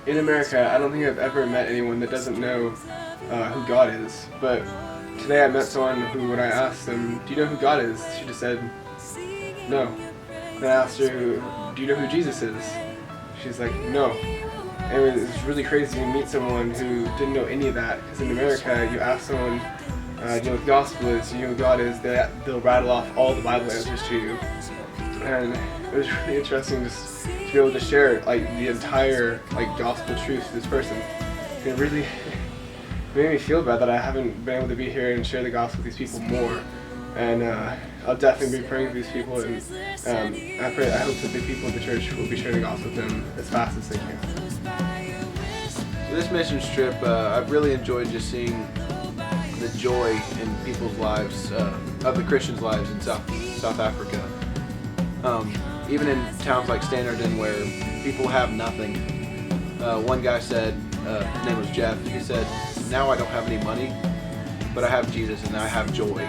in America, I don't think I've ever met anyone that doesn't know who God is. But today I met someone who, when I asked them, "Do you know who God is?" she just said, "No." Then I asked her, "Do you know who Jesus is?" She's like, "No." And it was really crazy to meet someone who didn't know any of that. Because in America, you ask someone, "Do you know what the gospel is? Do you know who God is?" They'll rattle off all the Bible answers to you. And it was really interesting just to be able to share like the entire gospel truth to this person. And it really made me feel bad that I haven't been able to be here and share the gospel with these people more. And I'll definitely be praying for these people, and I hope that the people of the church will be sharing the gospel with them as fast as they can. This mission trip, I've really enjoyed just seeing the joy in people's lives, of the Christians' lives in South Africa. Even in towns like Standerton where people have nothing. One guy said, his name was Jeff, he said, "Now I don't have any money, but I have Jesus and I have joy."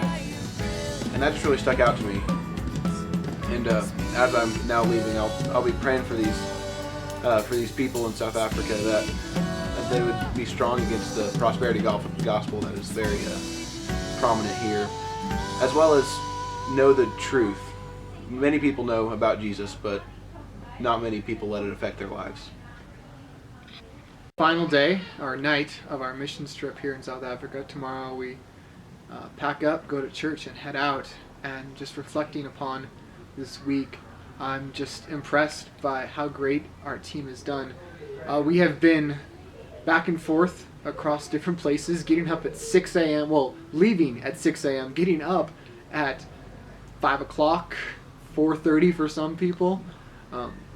And that just really stuck out to me. And as I'm now leaving, I'll be praying for these people in South Africa that they would be strong against the prosperity gospel that is very prominent here, as well as know the truth. Many people know about Jesus, but not many people let it affect their lives. Final day, or night, of our missions trip here in South Africa. Tomorrow we pack up, go to church, and head out. And just reflecting upon this week, I'm just impressed by how great our team has done. We have been back and forth across different places, getting up at 6 a.m., well, leaving at 6 a.m., getting up at 5 o'clock, 4:30 for some people,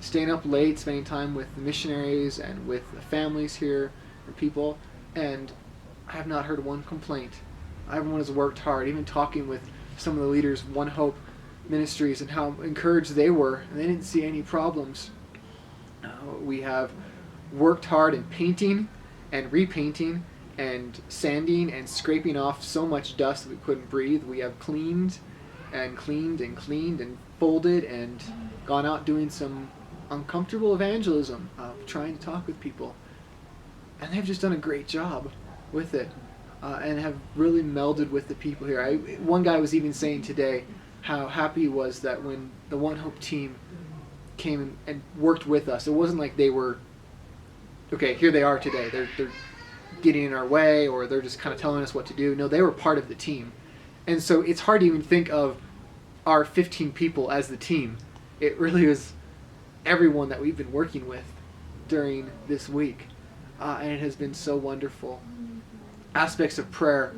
staying up late, spending time with the missionaries and with the families here and people, and I have not heard one complaint. Everyone has worked hard, even talking with some of the leaders of One Hope Ministries and how encouraged they were, and they didn't see any problems. We have worked hard in painting and repainting and sanding and scraping off so much dust that we couldn't breathe. We have cleaned and cleaned and cleaned and folded and gone out doing some uncomfortable evangelism, trying to talk with people. And they've just done a great job with it, and have really melded with the people here. One guy was even saying today how happy he was that when the One Hope team came and worked with us, it wasn't like they were, okay, here they are today, they're getting in our way, or they're just kind of telling us what to do. No, they were part of the team. And so it's hard to even think of our 15 people as the team. It really was everyone that we've been working with during this week, and it has been so wonderful. Aspects of prayer,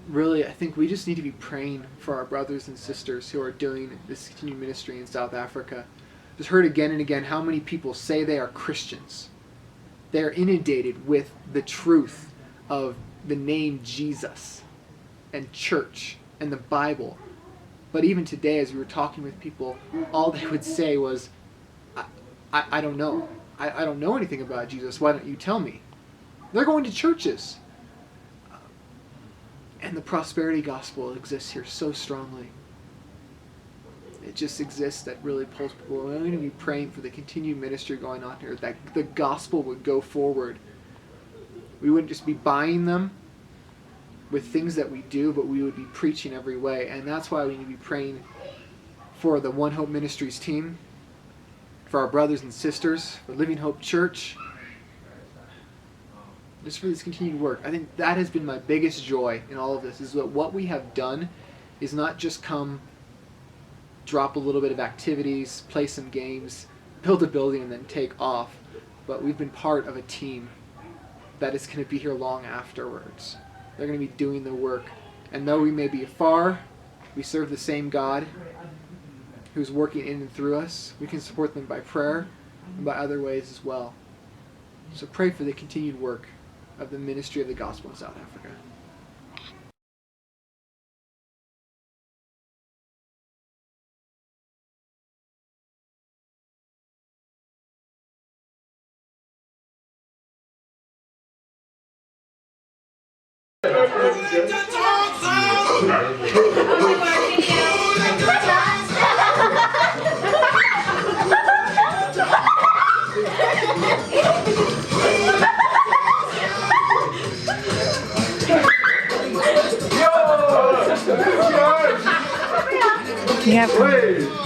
really, I think we just need to be praying for our brothers and sisters who are doing this continued ministry in South Africa. Just heard again and again how many people say they are Christians. They are inundated with the truth of the name Jesus and church and the Bible. But even today, as we were talking with people, all they would say was, I don't know. I don't know anything about Jesus. Why don't you tell me? They're going to churches. And the prosperity gospel exists here so strongly. It just exists that really pulls people. We're going to be praying for the continued ministry going on here, that the gospel would go forward. We wouldn't just be buying them with things that we do, but we would be preaching every way. And that's why we need to be praying for the One Hope Ministries team, for our brothers and sisters, for Living Hope Church, just for this continued work. I think that has been my biggest joy in all of this, is that what we have done is not just come, drop a little bit of activities, play some games, build a building, and then take off. But we've been part of a team that is going to be here long afterwards. They're going to be doing the work. And though we may be afar, we serve the same God who's working in and through us. We can support them by prayer and by other ways as well. So pray for the continued work of the ministry of the gospel in South Africa. You have